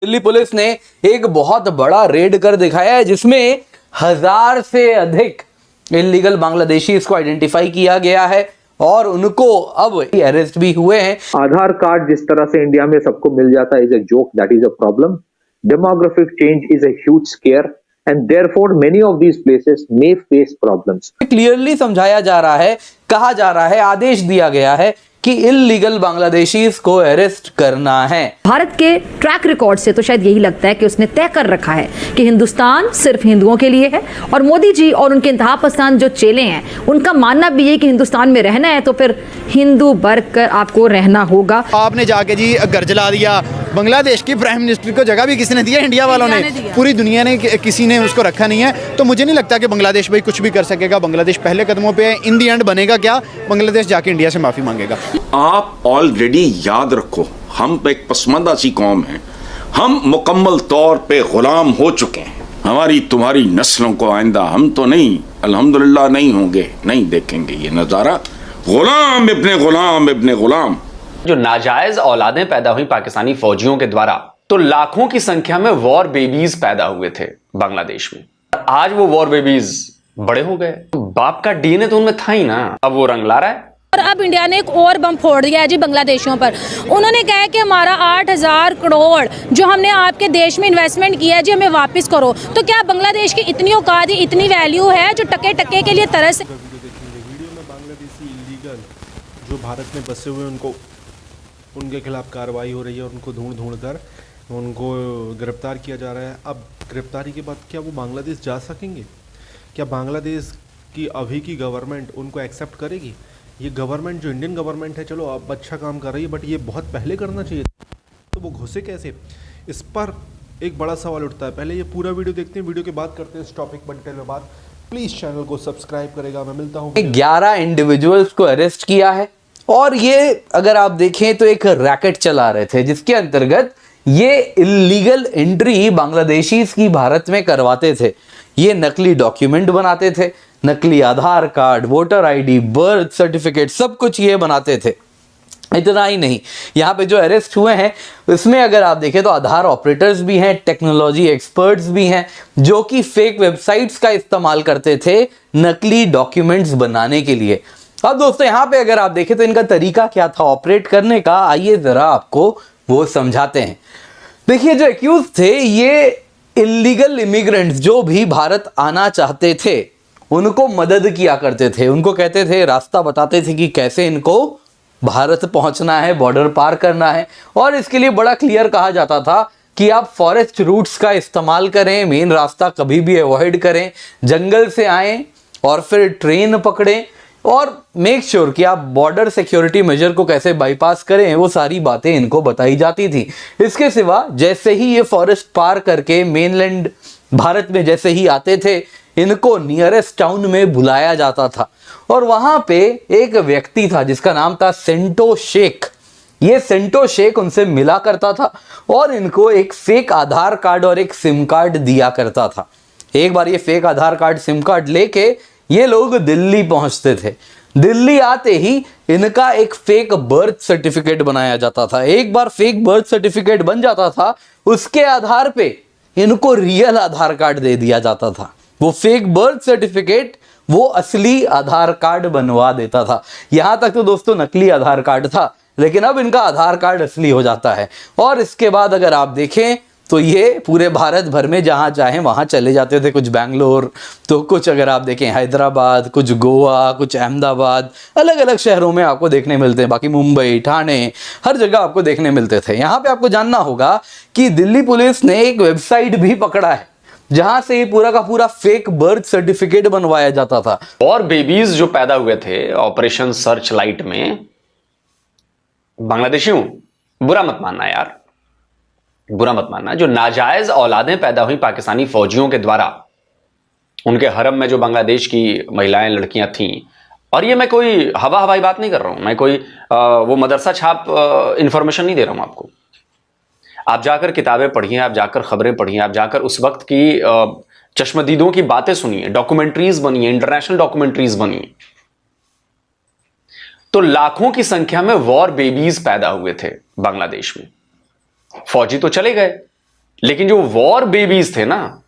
Delhi police ने एक बहुत बड़ा रेड कर दिखाया है जिसमें 1000 से अधिक इलीगल बांग्लादेशी को आइडेंटिफाई किया गया है और उनको अब अरेस्ट भी हुए हैं। आधार कार्ड जिस तरह से इंडिया में सबको मिल जाता है is a joke, that is a problem. Demographic change is a huge square and therefore many of these places may face problems। Clearly समझाया जा रहा है, कहा जा रहा है, आदेश दिया गया है कि इल्लीगल बांग्लादेशीज को अरेस्ट करना है। भारत के ट्रैक रिकॉर्ड से तो शायद यही लगता है कि उसने तय कर रखा है कि हिंदुस्तान सिर्फ हिंदुओं के लिए है और मोदी जी और उनके इंतहा पसंद जो चेले हैं उनका मानना भी है कि हिंदुस्तान में रहना है तो फिर हिंदू बनकर आपको रहना होगा। आपने जाके जी घर जला दिया, बांग्लादेश की प्राइम मिनिस्टर को जगह भी किसी ने दिया, इंडिया वालों ने, पूरी दुनिया ने किसी ने उसको रखा नहीं है। तो मुझे नहीं लगता कि बांग्लादेश भाई कुछ भी कर सकेगा। बांग्लादेश पहले कदमों पे है, इन दी एंड बनेगा क्या, बांग्लादेश जाके इंडिया से माफी मांगेगा। आप ऑलरेडी याद रखो, हम एक पसमानदा सी कौम है, हम मुकम्मल तौर पे गुलाम हो चुके हैं। हमारी तुम्हारी नस्लों को आइंदा हम तो नहीं, अल्हम्दुलिल्लाह नहीं होंगे, नहीं देखेंगे ये नजारा। गुलाम इब्ने गुलाम इब्ने गुलाम। जो नाजायज औलादें पैदा हुई पाकिस्तानी फौजियों के द्वारा, तो लाखों की संख्या में वॉर बेबीज पैदा हुए थे बांग्लादेश में। आज वो वॉर बेबीज बड़े हो गए, बाप का डीएनए तो उनमें था ही ना, अब वो रंग ला रहा है। और अब इंडिया ने एक और बम फोड़ दिया है जी बांग्लादेशियों पर। उन्होंने कहा कि हमारा 8000 करोड़ जो हमने आपके देश में इन्वेस्टमेंट किया है जी, हमें वापस करो। तो क्या बांग्लादेश की इतनी औकात, इतनी वैल्यू है जो टके टके के लिए तरस। वीडियो में बांग्लादेशी इलीगल जो भारत में बसे हुए उनको उनके खिलाफ कार्रवाई हो रही है और उनको ढूंढ कर उनको गिरफ्तार किया जा रहा है। अब गिरफ्तारी के बाद क्या वो बांग्लादेश जा सकेंगे? क्या बांग्लादेश की अभी की गवर्नमेंट उनको एक्सेप्ट करेगी? ये गवर्नमेंट जो इंडियन गवर्नमेंट है, चलो अब अच्छा काम कर रही है, बट ये बहुत पहले करना चाहिए, तो वो घुसे कैसे? इस पर एक बड़ा सवाल उठता है। पहले ये पूरा वीडियो देखते हैं, वीडियो के बाद करते हैं इस टॉपिक पर डिटेल में बात। प्लीज़ चैनल को सब्सक्राइब करेगा। मैं मिलता हूँ। 11 इंडिविजुअल्स को अरेस्ट किया है और ये अगर आप देखें तो एक रैकेट चला रहे थे जिसके अंतर्गत ये इलीगल एंट्री बांग्लादेशीज की भारत में करवाते थे। ये नकली डॉक्यूमेंट बनाते थे, नकली Aadhaar card, voter ID, birth certificate, सब कुछ ये बनाते थे। इतना ही नहीं, यहाँ पे जो अरेस्ट हुए हैं उसमें अगर आप देखें तो आधार ऑपरेटर्स भी हैं, टेक्नोलॉजी एक्सपर्ट्स भी हैं जो कि फेक वेबसाइट्स का इस्तेमाल करते थे नकली डॉक्यूमेंट्स बनाने के लिए। अब दोस्तों यहाँ पे अगर आप देखें तो इनका तरीका क्या था ऑपरेट करने का, आइए जरा आपको वो समझाते हैं। देखिए, जो एक्यूज थे ये इलीगल इमिग्रेंट्स जो भी भारत आना चाहते थे उनको मदद किया करते थे, उनको कहते थे, रास्ता बताते थे कि कैसे इनको भारत पहुंचना है, बॉर्डर पार करना है। और इसके लिए बड़ा क्लियर कहा जाता था कि आप फॉरेस्ट रूट्स का इस्तेमाल करें, मेन रास्ता कभी भी अवॉइड करें, जंगल से आएँ और फिर ट्रेन पकड़ें और मेक श्योर कि आप बॉर्डर सिक्योरिटी मेजर को कैसे बाईपास करें, वो सारी बातें इनको बताई जाती थी। इसके सिवा जैसे ही ये फॉरेस्ट पार करके मेनलैंड भारत में जैसे ही आते थे इनको नियरेस्ट टाउन में बुलाया जाता था और वहां पे एक व्यक्ति था जिसका नाम था सेंटो शेख। ये सेंटो शेख उनसे मिला करता था और इनको एक फेक आधार कार्ड और एक सिम कार्ड दिया करता था। एक बार ये फेक आधार कार्ड, सिम कार्ड लेके ये लोग दिल्ली पहुंचते थे। दिल्ली आते ही इनका एक फेक बर्थ सर्टिफिकेट बनाया जाता था। एक बार फेक बर्थ सर्टिफिकेट बन जाता था, उसके आधार पे इनको रियल आधार कार्ड दे दिया जाता था। वो फेक बर्थ सर्टिफिकेट वो असली आधार कार्ड बनवा देता था। यहां तक तो दोस्तों नकली आधार कार्ड था, लेकिन अब इनका आधार कार्ड असली हो जाता है। और इसके बाद अगर आप देखें तो ये पूरे भारत भर में जहाँ चाहें वहाँ चले जाते थे। कुछ बैंगलोर, तो कुछ अगर आप देखें हैदराबाद, कुछ गोवा, कुछ अहमदाबाद, अलग अलग शहरों में आपको देखने मिलते हैं। बाकी मुंबई, ठाणे, हर जगह आपको देखने मिलते थे। यहाँ पे आपको जानना होगा कि दिल्ली पुलिस ने एक वेबसाइट भी पकड़ा है जहाँ से ये पूरा का पूरा फेक बर्थ सर्टिफिकेट बनवाया जाता था। और बेबीज जो पैदा हुए थे ऑपरेशन सर्च लाइट में, बांग्लादेशियों बुरा मत मानना यार, बुरा मत मानना। जो नाजायज औलादें पैदा हुई पाकिस्तानी फौजियों के द्वारा, उनके हरम में जो बांग्लादेश की महिलाएं, लड़कियां थीं, और ये मैं कोई हवाई बात नहीं कर रहा हूं, मैं कोई वो मदरसा छाप इंफॉर्मेशन नहीं दे रहा हूं आपको। आप जाकर किताबें पढ़िए, आप जाकर खबरें पढ़िए, आप जाकर उस वक्त की चश्मदीदों की बातें सुनिए, डॉक्यूमेंट्रीज बनी है, इंटरनेशनल डॉक्यूमेंट्रीज बनी है। तो लाखों की संख्या में वॉर बेबीज पैदा हुए थे बांग्लादेश में। फौजी तो चले गए, लेकिन जो वॉर बेबीज थे ना,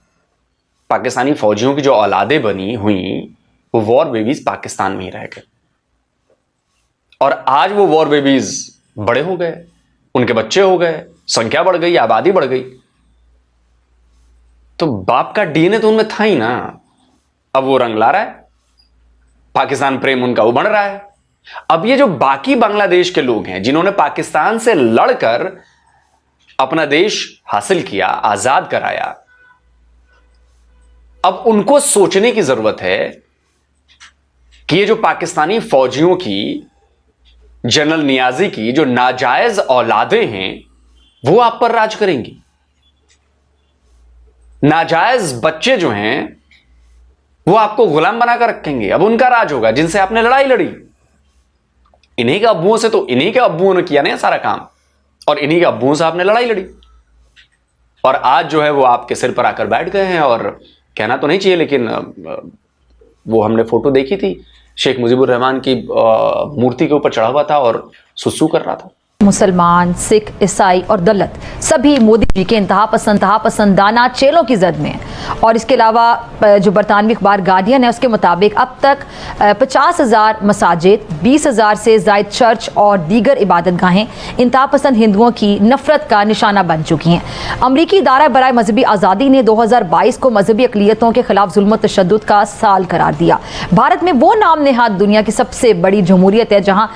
पाकिस्तानी फौजियों की जो औलादें बनी हुई, वो वॉर बेबीज पाकिस्तान में ही रह गए। और आज वो वॉर बेबीज बड़े हो गए, उनके बच्चे हो गए, संख्या बढ़ गई, आबादी बढ़ गई। तो बाप का डीएनए तो उनमें था ही ना। अब वो रंग ला रहा है, पाकिस्तान प्रेम उनका उमड़ रहा है। अब ये जो बाकी बांग्लादेश के लोग हैं जिन्होंने पाकिस्तान से लड़कर अपना देश हासिल किया, आजाद कराया, अब उनको सोचने की जरूरत है कि ये जो पाकिस्तानी फौजियों की, जनरल नियाजी की जो नाजायज औलादें हैं, वो आप पर राज करेंगी। नाजायज बच्चे जो हैं वो आपको गुलाम बनाकर रखेंगे। अब उनका राज होगा जिनसे आपने लड़ाई लड़ी। इन्हीं के अब्बुओं से, तो इन्हीं के अब्बुओं ने किया ना सारा काम, और इन्हीं के अब्बुओं से आपने लड़ाई लड़ी। और आज जो है वो आपके सिर पर आकर बैठ गए हैं। और कहना तो नहीं चाहिए, लेकिन वो हमने फोटो देखी थी, शेख मुजीबुर रहमान की मूर्ति के ऊपर चढ़ा हुआ था और सुसु कर रहा था। मुसलमान, सिख, ईसाई और दलित सभी मोदी जी के इंतहा पसंदाना चेलों की जद में हैं। और इसके अलावा जो बरतानवी अखबार गार्डियन है उसके मुताबिक अब तक 50,000 मसाजिद, 20,000 से ज़ायद चर्च और दीगर इबादत गाहें इंतहा पसंद हिंदुओं की नफरत का निशाना बन चुकी हैं। अमरीकी इदारा बराए मजहबी आज़ादी ने 2022 को मजहबी अक़लियतों के खिलाफ जुल्म तशद्दुद का साल करार दिया। भारत में वो नाम नेहाद दुनिया की सबसे बड़ी जमहूरियत है जहाँ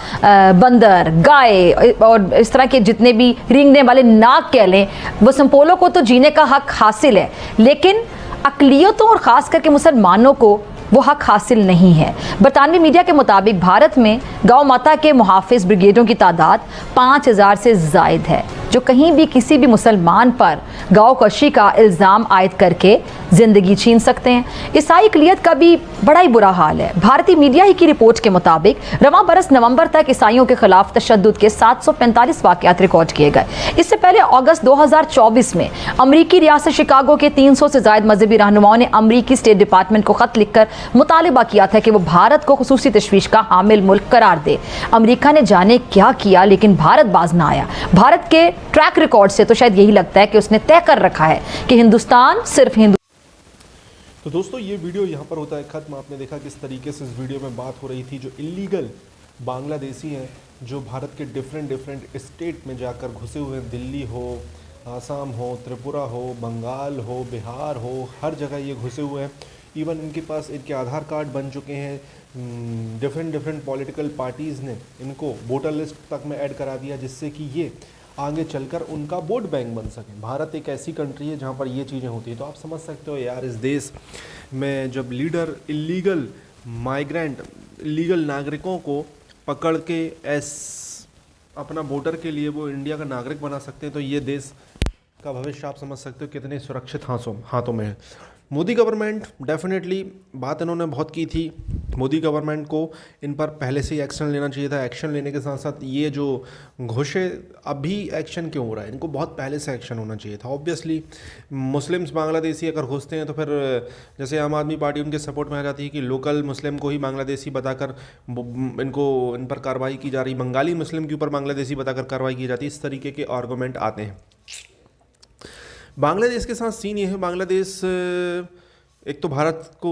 बंदर, गाय और इस तरह के जितने भी रेंगने वाले नाग कह लें, वो संपोलों को तो जीने का हक हासिल है, लेकिन अक़लियतों और ख़ास करके मुसलमानों को वो हक हासिल नहीं है। बरतानवी मीडिया के मुताबिक भारत में गौ माता के मुहाफिज ब्रिगेडों की तादाद 5,000 से ज़ायद है, जो कहीं भी किसी भी मुसलमान पर गौ कशी का इल्ज़ाम आयद करके ज़िंदगी छीन सकते हैं। ईसाई अक़लियत का भी बड़ा ही बुरा हाल है। भारतीय मीडिया ही की रिपोर्ट के मुताबिक रवां बरस नवंबर तक ईसाइयों के खिलाफ तशद्दुद के 745 वाक़यात रिकॉर्ड किए गए। इससे पहले अगस्त 2024 में अमरीकी रियासत शिकागो के 300 से ज़ायद मजहबी रहनुमाओं ने अमरीकी स्टेट डिपार्टमेंट को खत लिखकर मुतालिबा किया था कि वो भारत को खुसूसी तशवीश का हामिल मुल्क करार दे। अमरीका ने जाने क्या किया, लेकिन भारत बाज ना आया। भारत के ट्रैक रिकॉर्ड से तो शायद यही लगता है कि उसने तय कर रखा है कि हिंदुस्तान सिर्फ हिंदू। तो दोस्तों ये वीडियो यहाँ पर होता है ख़त्म। आपने देखा किस तरीके से इस वीडियो में बात हो रही थी। जो इलीगल बांग्लादेशी हैं जो भारत के डिफरेंट स्टेट में जाकर घुसे हुए हैं, दिल्ली हो, आसाम हो, त्रिपुरा हो, बंगाल हो, बिहार हो, हर जगह ये घुसे हुए हैं। इवन इनके पास इनके आधार कार्ड बन चुके हैं। डिफरेंट पॉलिटिकल पार्टीज़ ने इनको वोटर लिस्ट तक में ऐड करा दिया, जिससे कि ये आगे चलकर उनका वोट बैंक बन सके। भारत एक ऐसी कंट्री है जहाँ पर ये चीज़ें होती हैं। तो आप समझ सकते हो यार, इस देश में जब लीडर इलीगल माइग्रेंट, इलीगल नागरिकों को पकड़ के अपना वोटर के लिए वो इंडिया का नागरिक बना सकते हैं, तो ये देश का भविष्य आप समझ सकते हो कितने सुरक्षित हाथों में है। मोदी गवर्नमेंट डेफिनेटली बात इन्होंने बहुत की थी। मोदी गवर्नमेंट को इन पर पहले से ही एक्शन लेना चाहिए था। एक्शन लेने के साथ साथ ये जो घुसे, अभी एक्शन क्यों हो रहा है, इनको बहुत पहले से एक्शन होना चाहिए था। ऑब्वियसली मुस्लिम्स बांग्लादेशी अगर घुसते हैं तो फिर जैसे आम आदमी पार्टी उनके सपोर्ट में आ जाती है कि लोकल मुस्लिम को ही बांग्लादेशी बताकर इन पर कार्रवाई की जा रही, बंगाली मुस्लिम के ऊपर बांग्लादेशी बताकर कार्रवाई की जाती है। इस तरीके के आर्गूमेंट आते हैं। बांग्लादेश के साथ सीन ये है, बांग्लादेश एक तो भारत को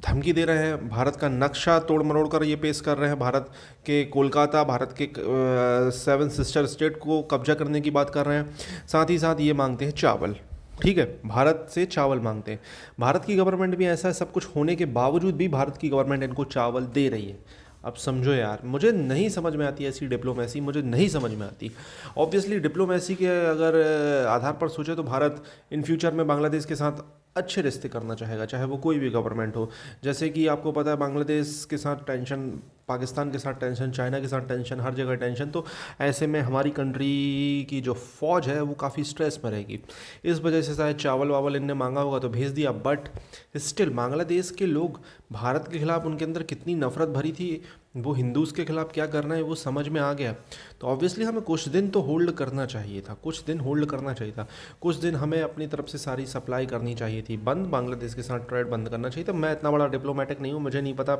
धमकी दे रहे हैं, भारत का नक्शा तोड़ मरोड़ कर ये पेश कर रहे हैं, भारत के कोलकाता, भारत के 7 सिस्टर स्टेट को कब्जा करने की बात कर रहे हैं। साथ ही साथ ये मांगते हैं चावल। ठीक है, भारत से चावल मांगते हैं। भारत की गवर्नमेंट भी ऐसा है, सब कुछ होने के बावजूद भी भारत की गवर्नमेंट इनको चावल दे रही है। अब समझो यार, मुझे नहीं समझ में आती ऐसी डिप्लोमेसी, मुझे नहीं समझ में आती। ऑब्वियसली डिप्लोमेसी के अगर आधार पर सोचे तो भारत इन फ्यूचर में बांग्लादेश के साथ अच्छे रिश्ते करना चाहेगा, चाहे वो कोई भी गवर्नमेंट हो। जैसे कि आपको पता है बांग्लादेश के साथ टेंशन, पाकिस्तान के साथ टेंशन, चाइना के साथ टेंशन, हर जगह टेंशन। तो ऐसे में हमारी कंट्री की जो फ़ौज है वो काफ़ी स्ट्रेस में रहेगी। इस वजह से शायद चावल वावल इनने मांगा होगा तो भेज दिया। बट स्टिल बांग्लादेश के लोग भारत के खिलाफ, उनके अंदर कितनी नफ़रत भरी थी वो हिंदूज़ के खिलाफ क्या करना है वो समझ में आ गया। तो ऑब्वियसली हमें कुछ दिन तो होल्ड करना चाहिए था, कुछ दिन होल्ड करना चाहिए था, कुछ दिन हमें अपनी तरफ से सारी सप्लाई करनी चाहिए थी, बंद बांग्लादेश के साथ ट्रेड बंद करना चाहिए था। मैं इतना बड़ा डिप्लोमेटिक नहीं हूँ, मुझे नहीं पता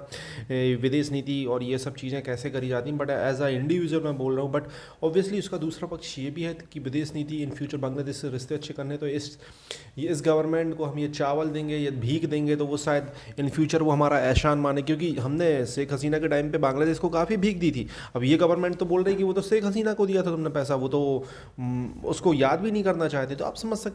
विदेश नीति और ये सब चीज़ें कैसे करी जाती हैं, बट एज अ इंडिविजुअल मैं बोल रहा हूँ। बट ऑब्वियसली उसका दूसरा पक्ष ये भी है कि विदेश नीति इन फ्यूचर बांग्लादेश से रिश्ते अच्छे करने, तो इस गवर्नमेंट को हम ये चावल देंगे या भीख देंगे तो वो शायद इन फ्यूचर वो हमारा एहसान माने, क्योंकि हमने शेख हसीना के टाइम पे बांग्लादेश को काफ़ी भीख दी थी। अब ये गवर्नमेंट तो बोल रही है कि वो तो शेख हसीना को दिया था तुमने पैसा, वो तो उसको याद भी नहीं करना चाहते। तो आप समझ सकते